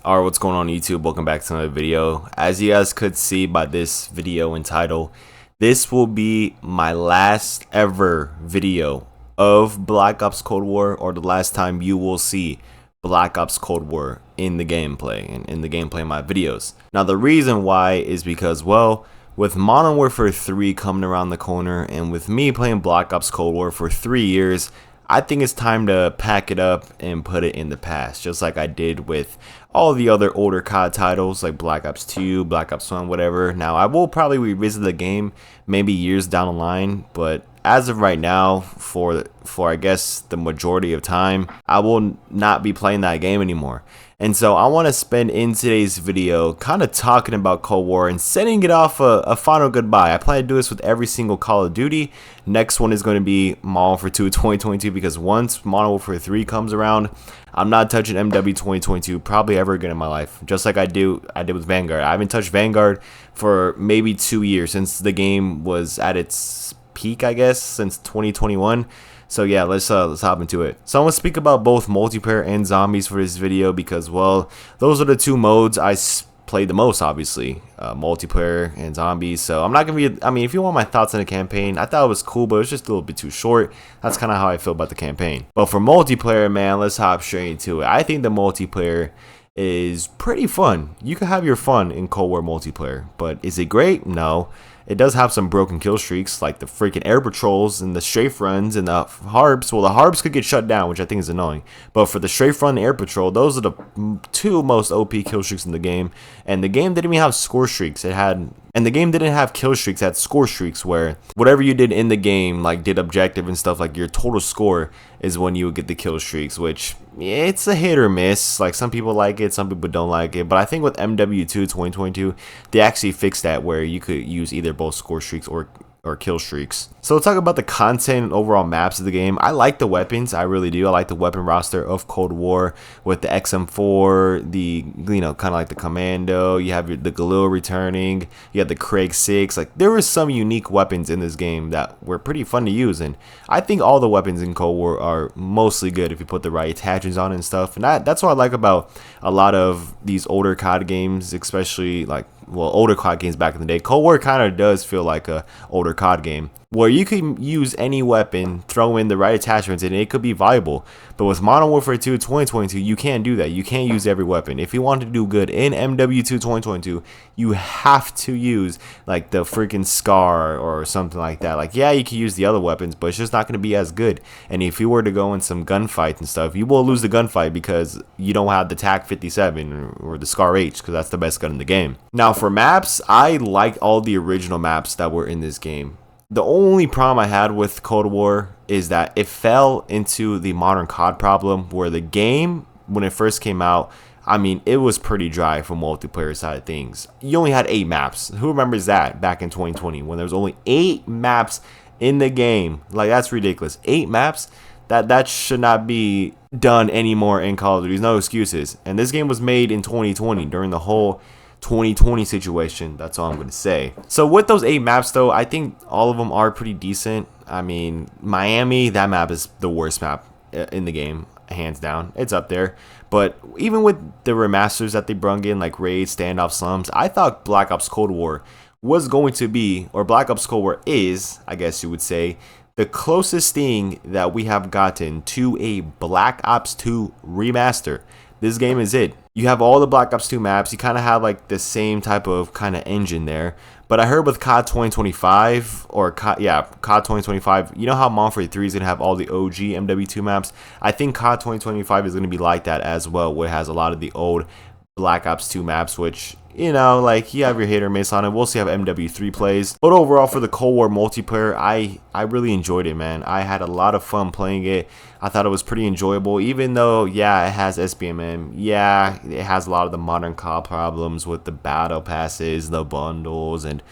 Alright, what's going on YouTube? Welcome back to another video. As you guys could see by this video and title, this will be my last ever video of Black Ops Cold War, or the last time you will see Black Ops Cold War in the gameplay and in the gameplay of my videos. Now the reason why is because, well, with Modern Warfare 3 coming around the corner and with me playing Black Ops Cold War for 3 years, I think it's time to pack it up and put it in the past, just like I did with all the other older COD titles like Black Ops 2, Black Ops 1, whatever. Now, I will probably revisit the game maybe years down the line, but as of right now, for I guess the majority of time, I will not be playing that game anymore. And so I want to spend in today's video kind of talking about Cold War and sending it off a final goodbye. I plan to do this with every single Call of Duty. Next one is going to be Modern Warfare 2 2022, because once Modern Warfare 3 comes around, I'm not touching MW 2022 probably ever again in my life. Just like I did with Vanguard. I haven't touched Vanguard for maybe 2 years since the game was at its peak, I guess, since 2021. So yeah, let's hop into it. So I'm gonna speak about both multiplayer and zombies for this video because, well, those are the two modes I played the most, obviously, multiplayer and zombies. So I'm not gonna be, I mean, if you want my thoughts on the campaign, I thought it was cool, but it was just a little bit too short. That's kind of how I feel about the campaign. But for multiplayer, man, let's hop straight into it. I think the multiplayer is pretty fun. You can have your fun in Cold War multiplayer, but is it great? No. It does have some broken kill streaks, like the freaking air patrols and the strafe runs and the harbs. Well, the harbs could get shut down, which I think is annoying. But for the strafe run and air patrol, those are the two most OP kill streaks in the game. And the game didn't even have score streaks. And the game didn't have kill streaks, it had score streaks, where whatever you did in the game, like did objective and stuff, like your total score is when you would get the kill streaks, which it's a hit or miss. Like, some people like it, some people don't like it. But I think with MW2 2022, they actually fixed that, where you could use either both score streaks or kill streaks. So let's talk about the content and overall maps of the game. I like the weapons, I really do. I like the weapon roster of Cold War with the XM4, the, you know, kind of like the Commando. You have the Galil returning. You have the Craig 6. Like, there were some unique weapons in this game that were pretty fun to use, and I think all the weapons in Cold War are mostly good if you put the right attachments on and stuff. And that's what I like about a lot of these older COD games, especially like, well, older COD games back in the day. Cold War kind of does feel like a older COD game, where you can use any weapon, throw in the right attachments, and it could be viable. But with Modern Warfare 2 2022, you can't do that. You can't use every weapon. If you want to do good in MW2 2022, you have to use like the freaking Scar or something like that. Like, yeah, you can use the other weapons, but it's just not going to be as good. And if you were to go in some gunfights and stuff, you will lose the gunfight because you don't have the TAC 57 or the Scar H, because that's the best gun in the game. Now for maps, I liked all the original maps that were in this game. The only problem I had with Cold War is that it fell into the modern COD problem, where the game, when it first came out, I mean, it was pretty dry from multiplayer side of things. You only had 8 maps. Who remembers that back in 2020 when there was only 8 maps in the game? Like, that's ridiculous. 8 maps? That should not be done anymore in Call of Duty. There's no excuses. And this game was made in 2020 during the whole 2020 situation. That's all I'm going to say. So with those 8 maps though, I think all of them are pretty decent. I mean, Miami, that map is the worst map in the game, hands down. It's up there. But even with the remasters that they brung in, like Raid, Standoff, Slums, I thought Black Ops Cold War was going to be, or Black Ops Cold War is, I guess you would say, the closest thing that we have gotten to a Black Ops 2 remaster. This game is it. You have all the Black Ops 2 maps. You kind of have like the same type of kind of engine there. But I heard with COD 2025, or COD 2025, you know how Modern Warfare 3 is going to have all the OG MW2 maps? I think COD 2025 is going to be like that as well, where it has a lot of the old Black Ops 2 maps, which, you know, like, you have your hit or miss on it. We'll see how MW3 plays. But overall, for the Cold War multiplayer, I really enjoyed it, man. I had a lot of fun playing it. I thought it was pretty enjoyable, even though, yeah, it has SBMM. Yeah, it has a lot of the modern COD problems with the battle passes, the bundles, and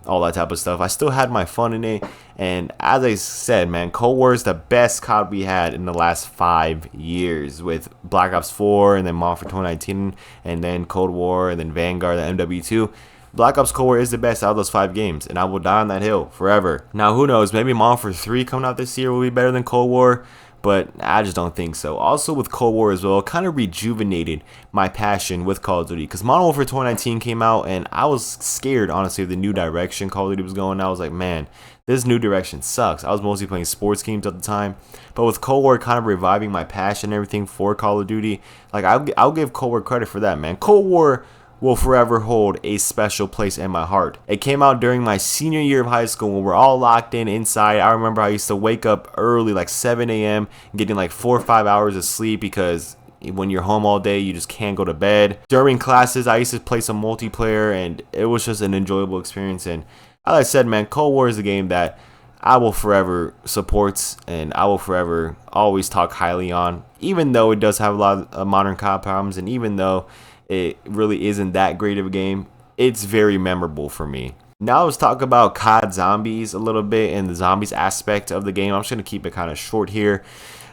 all that type of stuff. I still had my fun in it, and as I said, man, Cold War is the best COD we had in the last 5 years, with Black Ops 4 and then Modern Warfare 2019 and then Cold War and then Vanguard and MW2. Black Ops Cold War is the best out of those 5 games, and I will die on that hill forever. Now, who knows, maybe Modern Warfare 3 coming out this year will be better than Cold War, but I just don't think so. Also with Cold War as well, it kind of rejuvenated my passion with Call of Duty, because Modern Warfare 2019 came out and I was scared, honestly, of the new direction Call of Duty was going. I was like, man, this new direction sucks. I was mostly playing sports games at the time, but with Cold War kind of reviving my passion and everything for Call of Duty, like I'll give Cold War credit for that, man. Cold War will forever hold a special place in my heart. It came out during my senior year of high school when we're all locked in inside. I remember I used to wake up early, like 7 a.m., getting like 4 or 5 hours of sleep because when you're home all day, you just can't go to bed. During classes, I used to play some multiplayer, and it was just an enjoyable experience. And like I said, man, Cold War is a game that I will forever support, and I will forever always talk highly on, even though it does have a lot of modern COD problems, and even though it really isn't that great of a game, it's very memorable for me. Now let's talk about COD Zombies a little bit and the zombies aspect of the game. I'm just going to keep it kind of short here.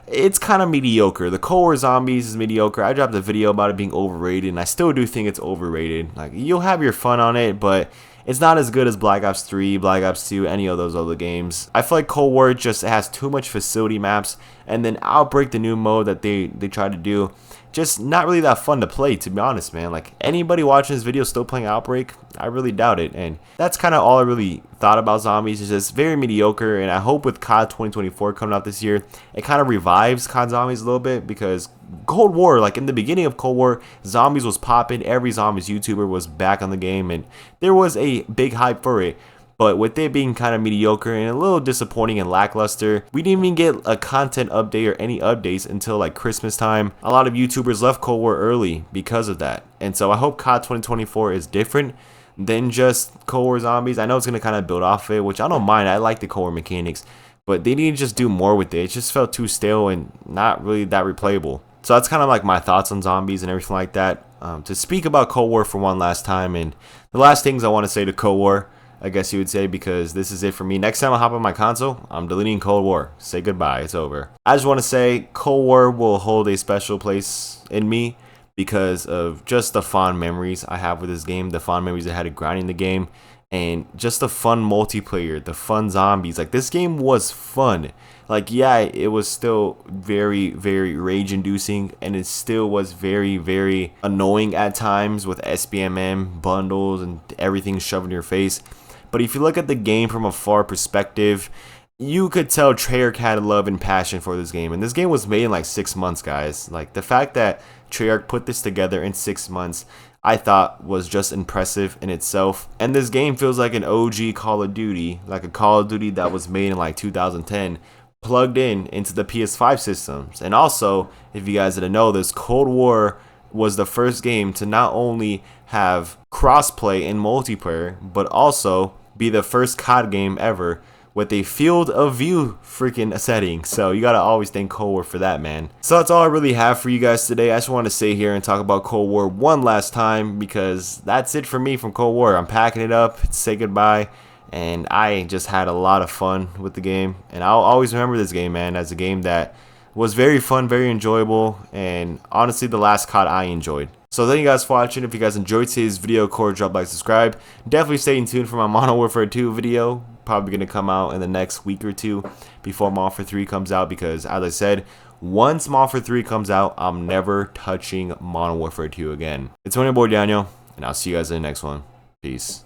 It's kind of mediocre. The Cold War Zombies is mediocre. I dropped a video about it being overrated, and I still do think it's overrated. Like, you'll have your fun on it, but it's not as good as Black Ops 3, Black Ops 2, any of those other games. I feel like Cold War just has too much facility maps, and then Outbreak, the new mode that they try to do, just not really that fun to play, to be honest, man. Like, anybody watching this video still playing Outbreak? I really doubt it. And that's kind of all I really thought about Zombies. It's just very mediocre, and I hope with COD 2024 coming out this year, it kind of revives COD Zombies a little bit, because Cold War, like in the beginning of Cold War, Zombies was popping. Every Zombies YouTuber was back on the game, and there was a big hype for it. But with it being kind of mediocre and a little disappointing and lackluster, we didn't even get a content update or any updates until like Christmas time. A lot of YouTubers left Cold War early because of that. And so I hope COD 2024 is different than just Cold War Zombies. I know it's going to kind of build off it, which I don't mind. I like the Cold War mechanics, but they need to just do more with it. It just felt too stale and not really that replayable. So that's kind of like my thoughts on Zombies and everything like that. To speak about Cold War for one last time, and the last things I want to say to Cold War, I guess you would say, because this is it for me. Next time I hop on my console, I'm deleting Cold War. Say goodbye. It's over. I just want to say Cold War will hold a special place in me because of just the fond memories I have with this game, the fond memories I had of grinding the game, and just the fun multiplayer, the fun zombies. Like, this game was fun. Like, yeah, it was still very, very rage-inducing, and it still was very, very annoying at times with SBMM bundles and everything shoved in your face. But if you look at the game from a far perspective, you could tell Treyarch had love and passion for this game. And this game was made in like 6 months, guys. Like, the fact that Treyarch put this together in 6 months, I thought was just impressive in itself. And this game feels like an OG Call of Duty, like a Call of Duty that was made in like 2010, plugged into the PS5 systems. And also, if you guys didn't know this, Cold War was the first game to not only have crossplay in multiplayer, but also be the first COD game ever with a field of view freaking setting. So you gotta always thank Cold War for that, man. So that's all I really have for you guys today. I just want to sit here and talk about Cold War one last time, because that's it for me from Cold War. I'm packing it up, say goodbye, and I just had a lot of fun with the game. And I'll always remember this game, man, as a game that was very fun, very enjoyable, and honestly the last COD I enjoyed. So thank you guys for watching. If you guys enjoyed today's video, drop like, subscribe. Definitely stay tuned for my Modern Warfare 2 video. Probably going to come out in the next week or two before Modern Warfare 3 comes out, because as I said, once Modern Warfare 3 comes out, I'm never touching Modern Warfare 2 again. It's my boy Daniel, and I'll see you guys in the next one. Peace.